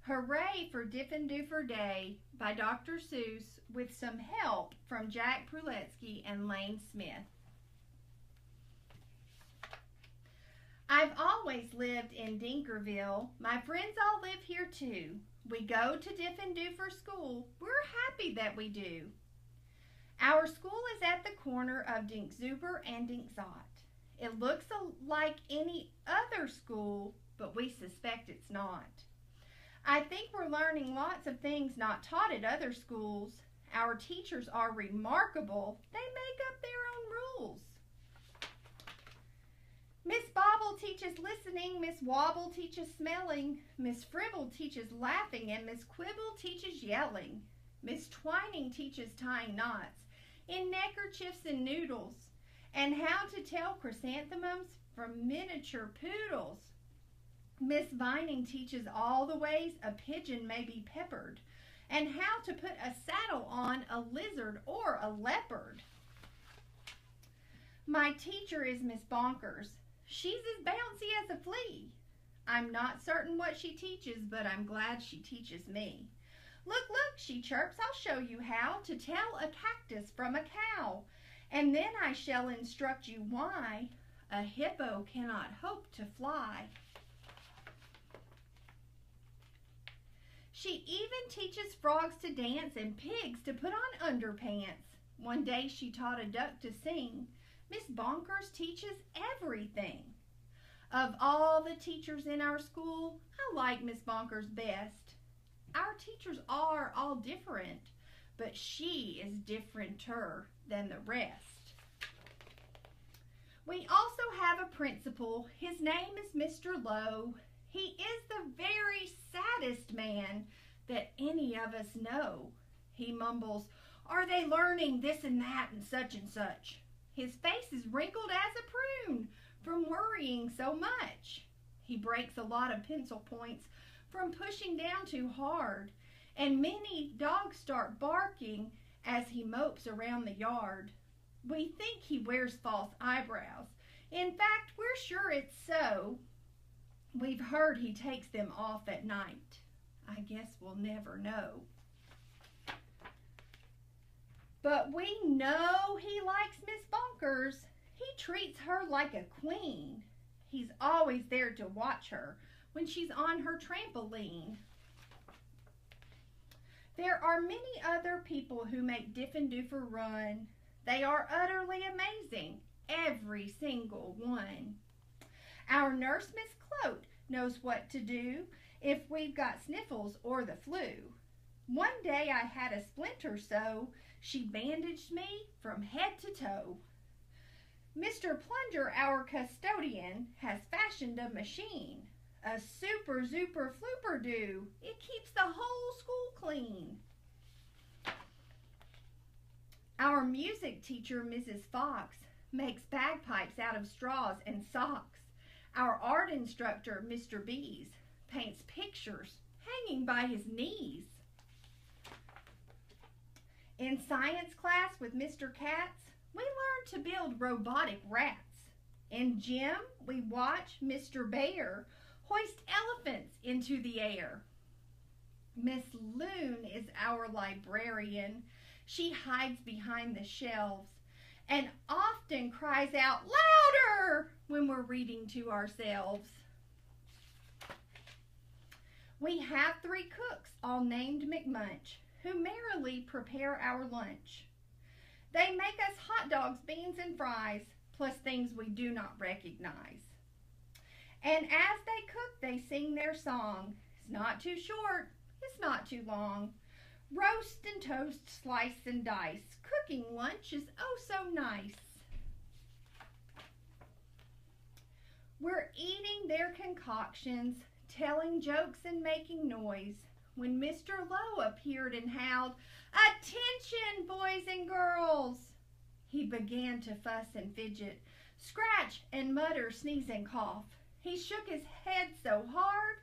Hooray for Diff'n'Doofer Day by Dr. Seuss with some help from Jack Pruletsky and Lane Smith. I've always lived in Dinkerville. My friends all live here too. We go to Diff'n'Doofer school. We're happy that we do. Our school is at the corner of Dinkzuber and Dinkzot. It looks like any other school, but we suspect it's not. I think we're learning lots of things not taught at other schools. Our teachers are remarkable. They make up their own rules. Miss Bobble teaches listening, Miss Wobble teaches smelling, Miss Fribble teaches laughing, and Miss Quibble teaches yelling. Miss Twining teaches tying knots in neckerchiefs and noodles, and how to tell chrysanthemums from miniature poodles. Miss Vining teaches all the ways a pigeon may be peppered, and how to put a saddle on a lizard or a leopard. My teacher is Miss Bonkers. She's as bouncy as a flea. I'm not certain what she teaches, but I'm glad she teaches me. Look, look, she chirps, I'll show you how to tell a cactus from a cow, and then I shall instruct you why a hippo cannot hope to fly. She even teaches frogs to dance and pigs to put on underpants. One day she taught a duck to sing. Miss Bonkers teaches everything. Of all the teachers in our school, I like Miss Bonkers best. Our teachers are all different, but she is differenter than the rest. We also have a principal. His name is Mr. Lowe. He is the very saddest man that any of us know. He mumbles, "Are they learning this and that and such?" His face is wrinkled as a prune from worrying so much. He breaks a lot of pencil points from pushing down too hard, and many dogs start barking as he mopes around the yard. We think he wears false eyebrows. In fact, we're sure it's so. We've heard he takes them off at night. I guess we'll never know. But we know he likes Miss Bonkers. He treats her like a queen. He's always there to watch her when she's on her trampoline. There are many other people who make Diff'n'Doofer run. They are utterly amazing, every single one. Our nurse, Miss Clote, knows what to do if we've got sniffles or the flu. One day I had a splinter, so she bandaged me from head to toe. Mr. Plunger, our custodian, has fashioned a machine, a super zuper flooper do. It keeps the whole school clean. Our music teacher, Mrs. Fox, makes bagpipes out of straws and socks. Our art instructor, Mr. Bees, paints pictures hanging by his knees. In science class with Mr. Katz, we learn to build robotic rats. In gym, we watch Mr. Bear hoist elephants into the air. Miss Loon is our librarian. She hides behind the shelves and often cries out louder when we're reading to ourselves. We have 3 cooks, all named McMunch, who merrily prepare our lunch. They make us hot dogs, beans, and fries, plus things we do not recognize. And as they cook, they sing their song. It's not too short, it's not too long. Roast and toast, slice and dice. Cooking lunch is oh so nice. We're eating their concoctions, telling jokes and making noise, when Mr. Lowe appeared and howled, "Attention, boys and girls!" He began to fuss and fidget, scratch and mutter, sneeze and cough. He shook his head so hard,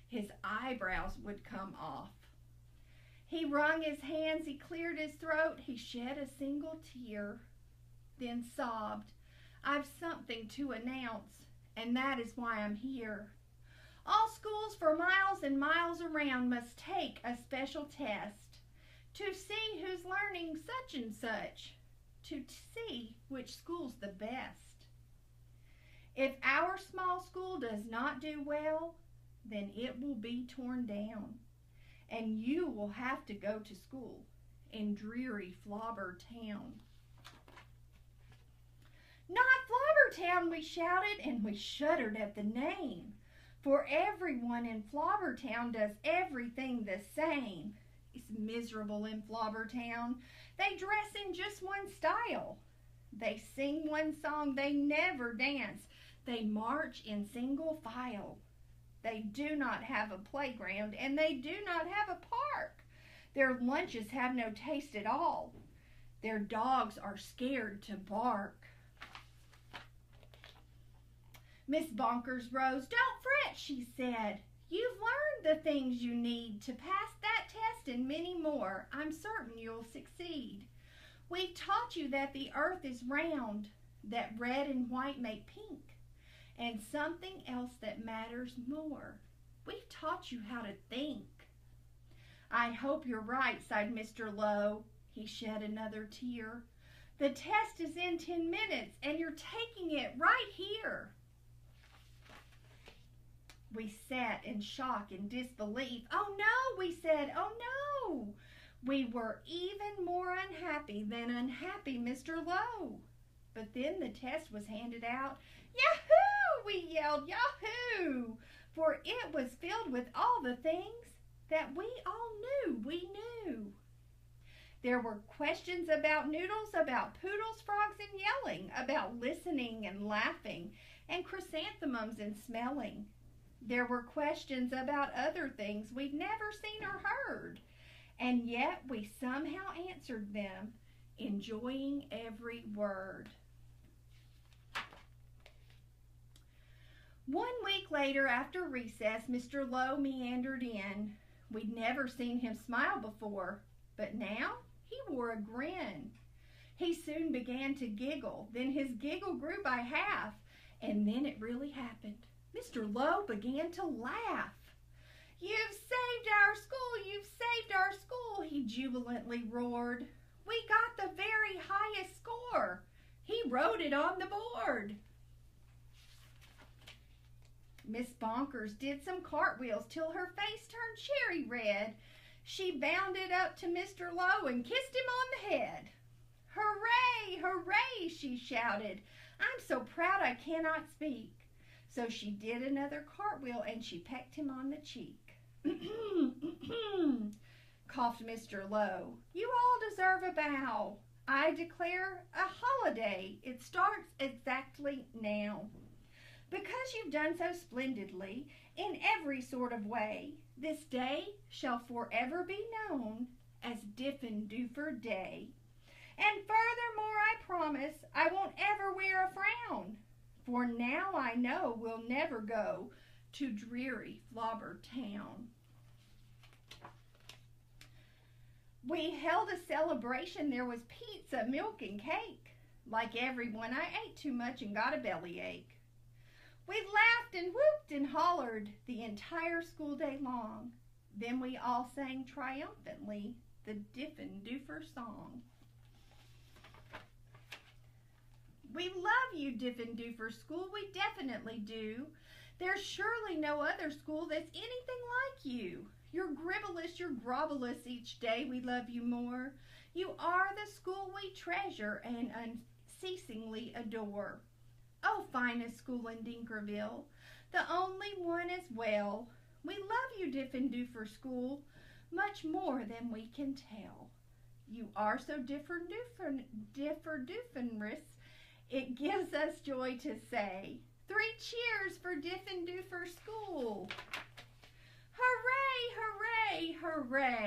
his eyebrows would come off. He wrung his hands, he cleared his throat, he shed a single tear, then sobbed, "I've something to announce, and that is why I'm here. All schools for miles and miles around must take a special test to see who's learning such and such, to see which school's the best. If our small school does not do well, then it will be torn down, and you will have to go to school in dreary Flobber Town. Not Flobber Town, we shouted, and we shuddered at the name, for everyone in Flobber Town does everything the same. It's miserable in Flobber Town. They dress in just one style. They sing one song. They never dance. They march in single file. They do not have a playground, and they do not have a park. Their lunches have no taste at all. Their dogs are scared to bark. Miss Bonkers rose. "Don't fret," she said. "You've learned the things you need to pass that test and many more. I'm certain you'll succeed. We've taught you that the earth is round, that red and white make pink, and something else that matters more. We've taught you how to think." "I hope you're right," sighed Mr. Lowe. He shed another tear. "The test is in 10 minutes, and you're taking it right here." We sat in shock and disbelief. "Oh no," we said, "oh no." We were even more unhappy than unhappy Mr. Lowe. But then the test was handed out. "Yahoo!" we yelled, "Yahoo!" For it was filled with all the things that we all knew we knew. There were questions about noodles, about poodles, frogs, and yelling, about listening and laughing, and chrysanthemums and smelling. There were questions about other things we'd never seen or heard, and yet we somehow answered them, enjoying every word. 1 week later, after recess, Mr. Lowe meandered in. We'd never seen him smile before, but now he wore a grin. He soon began to giggle, then his giggle grew by half, and then it really happened. Mr. Lowe began to laugh. "You've saved our school! You've saved our school!" he jubilantly roared. "We got the very highest score. He wrote it on the board." Miss Bonkers did some cartwheels till her face turned cherry red. She bounded up to Mr. Lowe and kissed him on the head. "Hooray! Hooray!" she shouted. "I'm so proud I cannot speak." So she did another cartwheel and she pecked him on the cheek. Coughed Mr. Lowe. "You all deserve a bow. I declare a holiday. It starts exactly now. Because you've done so splendidly in every sort of way, this day shall forever be known as Diffin-Doofer Day. And furthermore, I promise I won't ever wear a frown, for now I know we'll never go to dreary Flobber Town." We held a celebration. There was pizza, milk, and cake. Like everyone, I ate too much and got a bellyache. We laughed and whooped and hollered the entire school day long. Then we all sang triumphantly the Diffin-Doofer song. We love you, Diffin-Doofer School, we definitely do. There's surely no other school that's anything like you. You're gribblous, you're grovelous, each day we love you more. You are the school we treasure and unceasingly adore. Oh, finest school in Dinkerville, the only one as well. We love you, Diffin-Doofer School, much more than we can tell. You are so differ-dooferous, it gives us joy to say, 3 cheers for Diffin-Doofer School. Hooray, hooray, hooray.